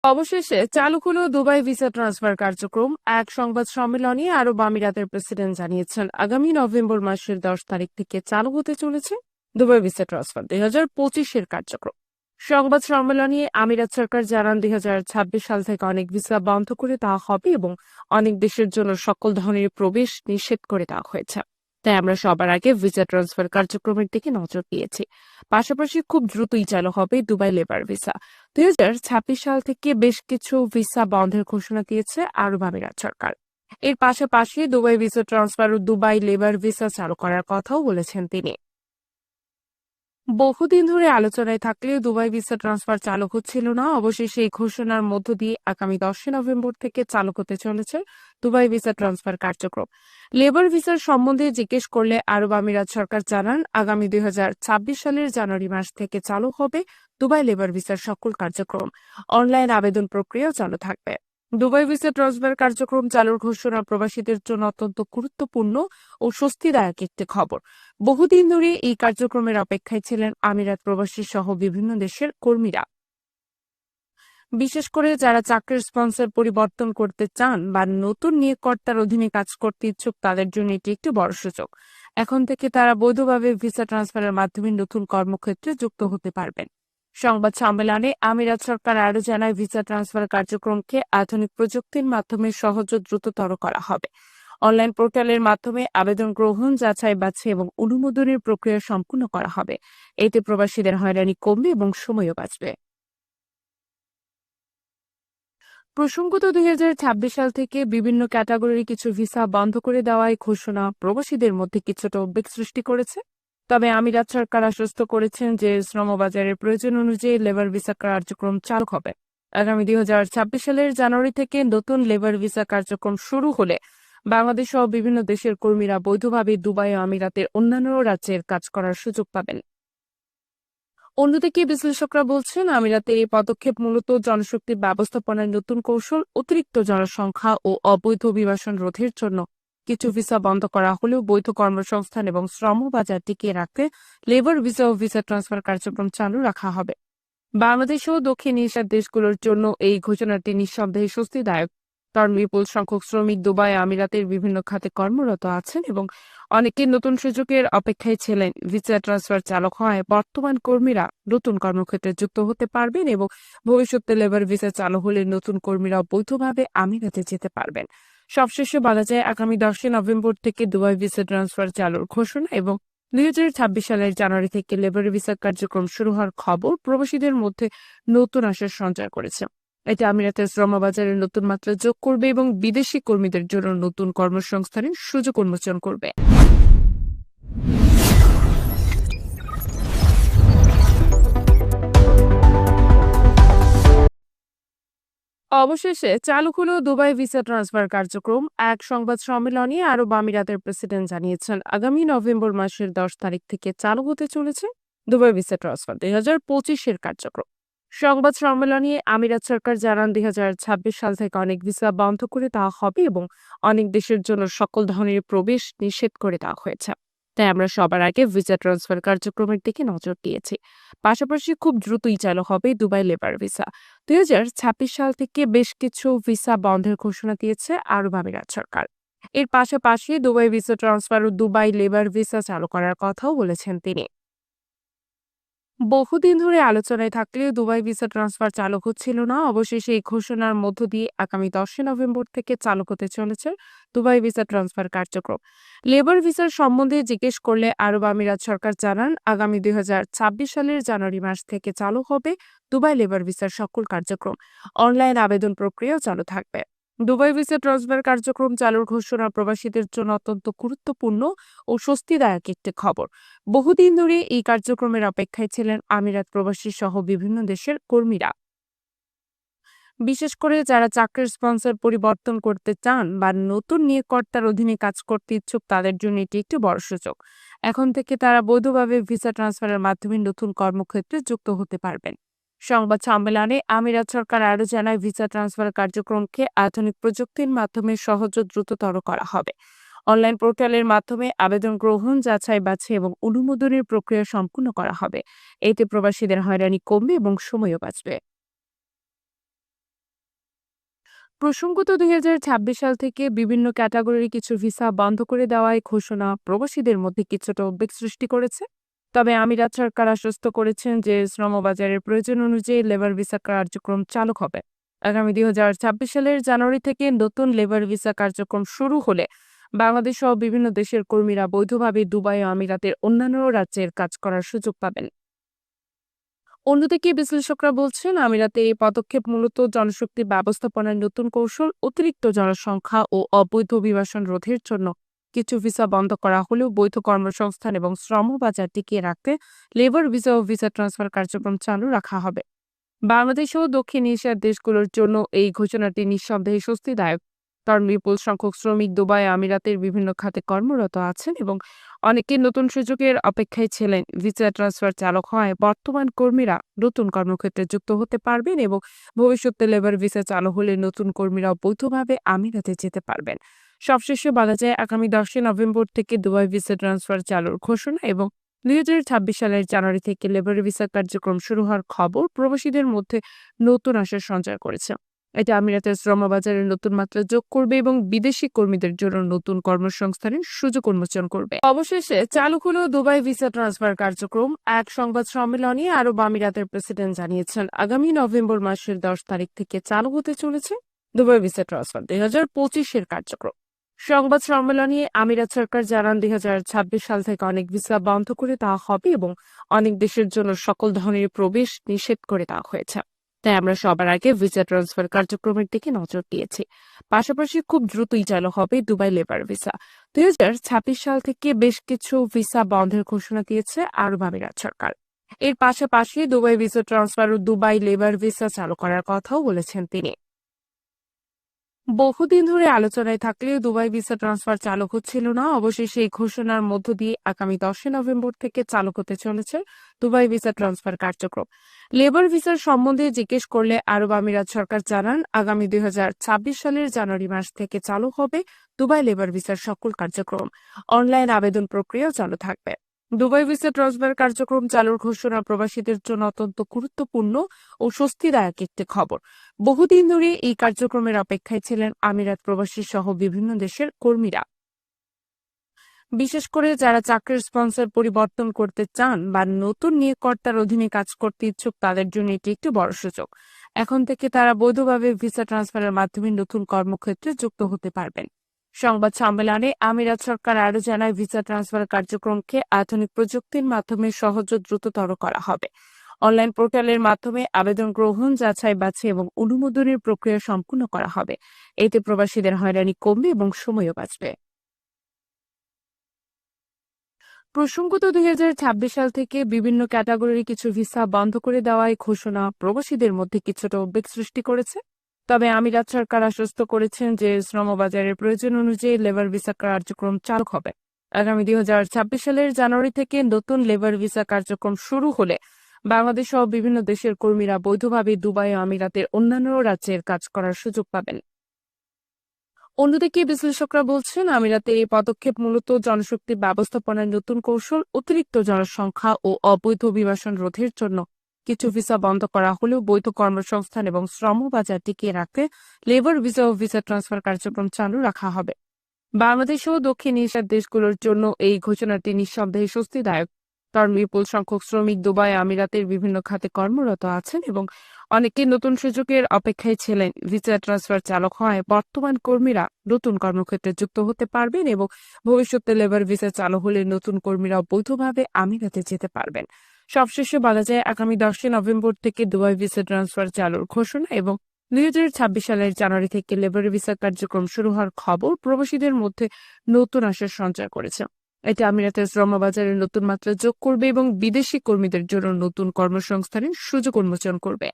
অবশেষে চালু হলো দুবাই ভিসা ট্রান্সফার কার্যক্রম। এক সংবাদ সম্মেলনে আরব আমিরাতের প্রেসিডেন্ট জানিয়েছেন, আগামী নভেম্বর মাসের 10 তারিখ থেকে চালু হতে চলেছে দুবাই ভিসা ট্রান্সফার 2025-এর কার্যক্রম। সংবাদ সম্মেলনে আমিরাত সরকার জানান, 2026 সাল থেকে অনেক ভিসা বন্ধ করে দেওয়া হবে এবং অনেক দেশের জন্য সকল ধরনের প্রবেশ নিষেধ করে দেওয়া হয়েছে। তাই আমরা সবার আগে ভিসা ট্রান্সফার কার্যক্রমের দিকে নজর দিয়েছি। পাশাপাশি খুব দ্রুতই চালু হবে দুবাই লেবার ভিসা। 2026 সাল থেকে বেশ কিছু ভিসা বন্ধের ঘোষণা দিয়েছে আরব আমিরাত সরকার। এর পাশাপাশি দুবাই ভিসা ট্রান্সফার ও দুবাই লেবার ভিসা চালু করার কথাও বলেছেন তিনি। বহুদিন ধরে আলোচনায় থাকলেও দুবাই ভিসা ট্রান্সফার চালু হচ্ছিল না। অবশেষে এই ঘোষণার মধ্য দিয়ে আগামী 10 নভেম্বর থেকে চালু হতে চলেছে দুবাই ভিসা ট্রান্সফার কার্যক্রম। লেবার ভিসার সম্বন্ধে জিজ্ঞেস করলে আরব আমিরাত সরকার জানান, আগামী 2026 সালের জানুয়ারি মাস থেকে চালু হবে দুবাই লেবার ভিসার সকল কার্যক্রম। অনলাইন আবেদন প্রক্রিয়াও চালু থাকবে। দুবাই ভিসা ট্রান্সফার কার্যক্রম চালুর ঘোষণা প্রবাসীদের জন্য অত্যন্ত গুরুত্বপূর্ণ ও স্বস্তিদায়ক একটি খবর। বহুদিন ধরে এই কার্যক্রমের অপেক্ষায় ছিলেন আমিরাত প্রবাসী সহ বিভিন্ন দেশের কর্মীরা। বিশেষ করে যারা চাকরির স্পন্সর পরিবর্তন করতে চান বা নতুন নিয়োগকর্তার অধীনে কাজ করতে ইচ্ছুক, তাদের জন্য এটি একটি বড় সুযোগ। এখন থেকে তারা বৈধভাবে ভিসা ট্রান্সফারের মাধ্যমে নতুন কর্মক্ষেত্রে যুক্ত হতে পারবেন। সংবাদ সম্মেলনে আমিরাত সরকার আরও জানায়, ভিসা ট্রান্সফার কার্যক্রমকে আধুনিক প্রযুক্তির মাধ্যমে সহজ ও দ্রুততর করা হবে। অনলাইন পোর্টালের মাধ্যমে আবেদন গ্রহণ, যাচাই বাছাই এবং অনুমোদনের প্রক্রিয়া সম্পূর্ণ করা হবে। এতে প্রবাসীদের হয়রানি কমবে এবং সময়ও বাঁচবে। প্রসঙ্গত, 2026 সাল থেকে বিভিন্ন ক্যাটাগরির কিছু ভিসা বন্ধ করে দেওয়ায় ঘোষণা প্রবাসীদের মধ্যে কিছুটা উদ্বেগ সৃষ্টি করেছে। তবে আমিরাত সরকার আশ্বস্ত করেছেন যে শ্রমবাজারের প্রয়োজন অনুযায়ী লেবার ভিসা কার্যক্রম চালু হবে। আগামী 2026 সালের জানুয়ারি থেকে নতুন লেবার ভিসা কার্যক্রম শুরু হলে বাংলাদেশ সহ বিভিন্ন দেশের কর্মীরা বৈধভাবে দুবাই ও আমিরাতের অন্যান্য রাজ্যের কাজ করার সুযোগ পাবেন। অন্যদিকে বিশ্লেষকরা বলছেন, আমিরাতের এই পদক্ষেপ মূলত জনশক্তি ব্যবস্থাপনার নতুন কৌশল। অতিরিক্ত জনসংখ্যা ও অবৈধ অভিবাসন রোধের জন্য কিছু ভিসা বন্ধ করা হলেও বৈধ কর্মসংস্থান এবং শ্রম বাজার টিকিয়ে রাখতে লেবার ভিসা ও ভিসা ট্রান্সফার কার্যক্রম চালু রাখা হবে। বাংলাদেশ ও দক্ষিণ এশিয়ার দেশগুলোর জন্য এই ঘোষণাটি নিঃসন্দেহে স্বস্তিদায়ক। কারণ বিপুল সংখ্যক শ্রমিক দুবাই আমিরাতের বিভিন্ন খাতে কর্মরত আছেন এবং অনেকে নতুন সুযোগের অপেক্ষায় ছিলেন। ভিসা ট্রান্সফার চালু হওয়ায় বর্তমান কর্মীরা নতুন কর্মক্ষেত্রে যুক্ত হতে পারবেন এবং ভবিষ্যতে লেবার ভিসা চালু হলে নতুন কর্মীরা বৈধভাবে আমিরাতে যেতে পারবেন। সবশেষে বলা যায়, আগামী 10 নভেম্বর থেকে দুবাই ভিসা ট্রান্সফার চালুর ঘোষণা এবং 2026 সালের জানুয়ারি থেকে লেবার ভিসা কার্যক্রম শুরু হওয়ার খবর প্রবাসীদের মধ্যে নতুন আশার সঞ্চার করেছে। এতে আমিরাতের শ্রমবাজারে নতুন মাত্রা যোগ করবে এবং বিদেশি কর্মীদের জন্য নতুন কর্মসংস্থানের সুযোগ উন্মোচন করবে। অবশেষে চালু হলো দুবাই ভিসা ট্রান্সফার কার্যক্রম। এক সংবাদ সম্মেলনে আরব আমিরাতের প্রেসিডেন্ট জানিয়েছেন, আগামী নভেম্বর মাসের 10 তারিখ থেকে চালু হতে চলেছে দুবাই ভিসা ট্রান্সফার 2025-এর কার্যক্রম। সংবাদ সম্মেলনে আমিরাত সরকার জানান, 2026 সাল থেকে অনেক ভিসা বন্ধ করে দেওয়া হবে এবং অনেক দেশের জন্য সকল ধরনের প্রবেশ নিষেধ করে দেওয়া হয়েছে। তাই আমরা সবার আগে ভিসা ট্রান্সফার কার্যক্রমের দিকে নজর দিয়েছি। পাশাপাশি খুব দ্রুতই চালু হবে দুবাই লেবার ভিসা। 2026 সাল থেকে বেশ কিছু ভিসা বন্ধের ঘোষণা দিয়েছে আরব আমিরাত সরকার। এর পাশাপাশি দুবাই ভিসা ট্রান্সফার ও দুবাই লেবার ভিসা চালু করার কথাও বলেছেন তিনি। বহুদিন ধরে আলোচনায় থাকলেও দুবাই ভিসা ট্রান্সফার চালু হচ্ছিল না। অবশেষে এই ঘোষণার মধ্য দিয়ে আগামী 10 নভেম্বর থেকে চালু হতে চলেছে দুবাই ভিসা ট্রান্সফার কার্যক্রম। লেবার ভিসার সম্বন্ধে জিজ্ঞেস করলে আরব আমিরাত সরকার জানান, আগামী 2026 সালের জানুয়ারি মাস থেকে চালু হবে দুবাই লেবার ভিসার সকল কার্যক্রম। অনলাইন আবেদন প্রক্রিয়াও চালু থাকবে। দুবাই ভিসা ট্রান্সফার কার্যক্রম চালুর ঘোষণা প্রবাসীদের জন্য অত্যন্ত গুরুত্বপূর্ণ ও স্বস্তিদায়ক একটি খবর। বহুদিন ধরে এই কার্যক্রমের অপেক্ষায় ছিলেন আমিরাত প্রবাসী সহ বিভিন্ন দেশের কর্মীরা। বিশেষ করে যারা চাকরির স্পন্সর পরিবর্তন করতে চান বা নতুন নিয়োগকর্তার অধীনে কাজ করতে ইচ্ছুক, তাদের জন্য এটি একটি বড় সুযোগ। এখন থেকে তারা বৈধভাবে ভিসা ট্রান্সফারের মাধ্যমে নতুন কর্মক্ষেত্রে যুক্ত হতে পারবেন। সংবাদ সম্মেলনে আমিরাত সরকার আরও জানায়, ভিসা ট্রান্সফার কার্যক্রমকে আধুনিক প্রযুক্তির মাধ্যমে সহজ ও দ্রুততর করা হবে। অনলাইন পোর্টালের মাধ্যমে আবেদন গ্রহণ, যাচাই বাছাই এবং অনুমোদনের প্রক্রিয়া সম্পূর্ণ করা হবে। এতে প্রবাসীদের হয়রানি কমবে এবং সময়ও বাঁচবে। প্রসঙ্গত 2026 সাল থেকে বিভিন্ন ক্যাটাগরির কিছু ভিসা বন্ধ করে দেওয়ায় ঘোষণা প্রবাসীদের মধ্যে কিছুটা উদ্বেগ সৃষ্টি করেছে। তবে আমিরাত সরকার আশ্বস্ত করেছেন যে শ্রমবাজারের প্রয়োজন অনুযায়ী লেবার ভিসা কার্যক্রম চালু হবে। আগামী 2026 সালের জানুয়ারি থেকে নতুন লেবার ভিসা কার্যক্রম শুরু হলে বাংলাদেশ সহ বিভিন্ন দেশের কর্মীরা বৈধভাবে দুবাই ও আমিরাতের অন্যান্য রাজ্যের কাজ করার সুযোগ পাবেন। অন্যদিকে বিশ্লেষকরা বলছেন, আমিরাতে এই পদক্ষেপ মূলত জনশক্তি ব্যবস্থাপনার নতুন কৌশল। অতিরিক্ত জনসংখ্যা ও অবৈধ অভিবাসন রোধের জন্য কিছু ভিসা বন্ধ করা হলেও বৈধ কর্মসংস্থান এবং শ্রম বাজার টিকিয়ে রাখতে লেবার ভিসা ও ভিসা ট্রান্সফার কার্যক্রম চালু রাখা হবে। বাংলাদেশ সহ দক্ষিণ এশিয়ার দেশগুলোর জন্য এই ঘোষণাটি নিঃসন্দেহে স্বস্তিদায়ক, কারণ বিপুল সংখ্যক শ্রমিক দুবাই আমিরাতের বিভিন্ন খাতে কর্মরত আছেন এবং অনেকে নতুন সুযোগের অপেক্ষায় ছিলেন। ভিসা ট্রান্সফার চালু হয় বর্তমান কর্মীরা নতুন কর্মক্ষেত্রে যুক্ত হতে পারবেন এবং ভবিষ্যতে লেবার ভিসা চালু হলে নতুন কর্মীরা বৈধভাবে আমিরাতে যেতে পারবেন। সবশেষে বলা যায়, আগামী 10 নভেম্বর থেকে দুবাই ভিসা ট্রান্সফার চালুর ঘোষণা এবং 2026 সালের জানুয়ারি থেকে লেবার ভিসা কার্যক্রম শুরু হওয়ার খবর প্রবাসীদের মধ্যে নতুন আশার সঞ্চার করেছে। এটা আমিরাতের শ্রমবাজারে নতুন মাত্রা যোগ করবে এবং বিদেশি কর্মীদের জন্য নতুন কর্মসংস্থানের সুযোগ উন্মোচন করবে। অবশেষে চালু হলো দুবাই ভিসা ট্রান্সফার কার্যক্রম। এক সংবাদ সম্মেলনে আরব আমিরাতের প্রেসিডেন্ট জানিয়েছেন, আগামী নভেম্বর মাসের 10 তারিখ থেকে চালু হতে চলেছে দুবাই ভিসা ট্রান্সফার 2025-এর কার্যক্রম। সংবাদ সম্মেলনে আমিরাত সরকার জানান, 2026 সাল থেকে অনেক ভিসা বন্ধ করে দেওয়া হবে এবং অনেক দেশের জন্য সকল ধরনের প্রবেশ নিষেধ করে দেওয়া হয়েছে। তাই আমরা সবার আগে ভিসা ট্রান্সফার কার্যক্রমের দিকে নজর দিয়েছি। পাশাপাশি খুব দ্রুতই চালু হবে দুবাই লেবার ভিসা। 2026 সাল থেকে বেশ কিছু ভিসা বন্ধের ঘোষণা দিয়েছে আরব আমিরাত সরকার। এর পাশাপাশি দুবাই ভিসা ট্রান্সফার ও দুবাই লেবার ভিসা চালু করার কথাও বলেছেন তিনি। বহুদিন ধরে আলোচনায় থাকলেও দুবাই ভিসা ট্রান্সফার চালু হচ্ছিল না। অবশেষে এই ঘোষণার মধ্য দিয়ে আগামী 10 নভেম্বর থেকে চালু হতে চলেছে দুবাই ভিসা ট্রান্সফার কার্যক্রম। লেবার ভিসার সম্বন্ধে জিজ্ঞেস করলে আরব আমিরাত সরকার জানান, আগামী 2026 সালের জানুয়ারি মাস থেকে চালু হবে দুবাই লেবার ভিসার সকল কার্যক্রম। অনলাইন আবেদন প্রক্রিয়াও চালু থাকবে। দুবাই ভিসা ট্রান্সফার কার্যক্রম চালুর ঘোষণা প্রবাসীদের জন্য অত্যন্ত গুরুত্বপূর্ণ ও স্বস্তিদায়ক একটি খবর। বহুদিন ধরে এই কার্যক্রমের অপেক্ষায় ছিলেন আমিরাত প্রবাসী সহ বিভিন্ন দেশের কর্মীরা। বিশেষ করে যারা চাকরির স্পন্সর পরিবর্তন করতে চান বা নতুন নিয়োগকর্তার অধীনে কাজ করতে ইচ্ছুক, তাদের জন্য এটি একটি বড় সুযোগ। এখন থেকে তারা বৈধভাবে ভিসা ট্রান্সফারের মাধ্যমে নতুন কর্মক্ষেত্রে যুক্ত হতে পারবেন। সংবাদ সম্মেলনে আমিরাত সরকার আরও জানায়, ভিসা ট্রান্সফার কার্যক্রমকে আধুনিক প্রযুক্তির মাধ্যমে সহজ ও দ্রুততর করা হবে। অনলাইন পোর্টালের মাধ্যমে আবেদন গ্রহণ, যাচাই বাছাই এবং অনুমোদনের প্রক্রিয়া সম্পূর্ণ করা হবে। এতে প্রবাসীদের হয়রানি কমবে এবং সময়ও বাঁচবে। প্রসঙ্গত 2026 সাল থেকে বিভিন্ন ক্যাটাগরির কিছু ভিসা বন্ধ করে দেওয়ায় ঘোষণা প্রবাসীদের মধ্যে কিছুটা উদ্বেগ সৃষ্টি করেছে। তবে আমিরাত সরকার আশ্বস্ত করেছেন যে শ্রমবাজারের প্রয়োজন অনুযায়ী লেবার ভিসা কার্যক্রম চালু হবে। আগামী 2026 সালের জানুয়ারি থেকে নতুন লেবার ভিসা কার্যক্রম শুরু হলে বাংলাদেশ সহ বিভিন্ন দেশের কর্মীরা বৈধভাবে দুবাই ও আমিরাতের অন্যান্য রাজ্যের কাজ করার সুযোগ পাবেন। অন্যদিকে বিশ্লেষকরা বলছেন, আমিরাতে এই পদক্ষেপ মূলত জনশক্তি ব্যবস্থাপনার নতুন কৌশল। অতিরিক্ত জনসংখ্যা ও অবৈধ অভিবাসন রোধের জন্য কিছু ভিসা বন্ধ করা হলেও বৈধ কর্মসংস্থান এবং শ্রম বাজার টিকিয়ে রাখতে লেবার ভিসা ও ভিসা ট্রান্সফার কার্যক্রম চালু রাখা হবে। বাংলাদেশ সহ দক্ষিণ এশিয়ার দেশগুলোর জন্য এই ঘোষণাটি নিঃসন্দেহে স্বস্তিদায়ক, কারণ বিপুল সংখ্যক শ্রমিক দুবাই আমিরাতের বিভিন্ন খাতে কর্মরত আছেন এবং অনেকে নতুন সুযোগের অপেক্ষায় ছিলেন। ভিসা ট্রান্সফার চালু হয় বর্তমান কর্মীরা নতুন কর্মক্ষেত্রে যুক্ত হতে পারবেন এবং ভবিষ্যতে লেবার ভিসা চালু হলে নতুন কর্মীরা বৈধভাবে আমিরাতে যেতে পারবেন। সবশেষে বলা যায়, আগামী 10 নভেম্বর থেকে দুবাই ভিসা ট্রান্সফার চালুর ঘোষণা এবং 2026 সালের জানুয়ারি থেকে লেবার ভিসা কার্যক্রম শুরু হওয়ার খবর প্রবাসীদের মধ্যে নতুন আশার সঞ্চার করেছে। এটা আমিরাতের শ্রমবাজারে নতুন মাত্রা যোগ করবে এবং বিদেশি কর্মীদের জন্য নতুন কর্মসংস্থানের সুযোগ উন্মোচন করবে।